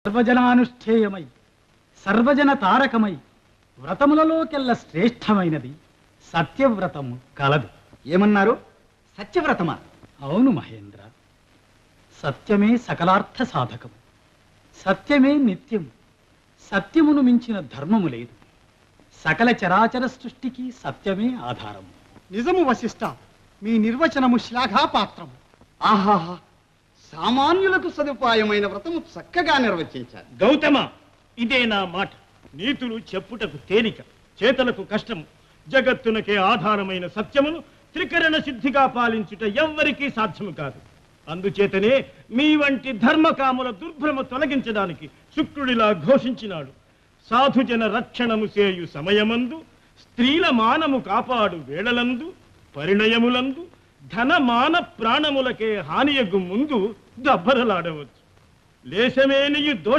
సర్వజనానుష్ఠేయమై సర్వజన తారకమై వ్రతములలోకెల్ల శ్రేష్టమైనది సత్యవ్రతము కలదు. ఏమన్నారు? సత్యవ్రతమా? అవును మహేంద్ర. సత్యమే సకలార్థ సాధకము, సత్యమే నిత్యం, సత్యమును మించిన ధర్మము లేదు. సకల చరాచర సృష్టికి సత్యమే ఆధారము. నిజము వశిష్ఠ, మీ నిర్వచనము శ్లాఘాపాత్రము. ఆహాహా, సామాన్యులకు సదుపాయమైన వ్రతము చక్కగా నిర్వచించారు. గౌతమ, ఇదే నా మాట. నీతులు చెప్పుటకు తేలిక, చేతలకు కష్టము. జగత్తునకే ఆధారమైన సత్యమును త్రికరణ సిద్ధిగా పాలించుట ఎవ్వరికీ సాధ్యము కాదు. అందుచేతనే మీ వంటి ధర్మకాముల దుర్భ్రమ తొలగించడానికి శుక్రుడిలా ఘోషించినాడు. సాధుజన రక్షణము చేయు సమయమందు, స్త్రీల మానము కాపాడు వేళలందు, పరిణయములందు ధన మాన ప్రాణములకే హానియగు ముందు దబ్బరలాడవచ్చు. లేశమేనియు దోష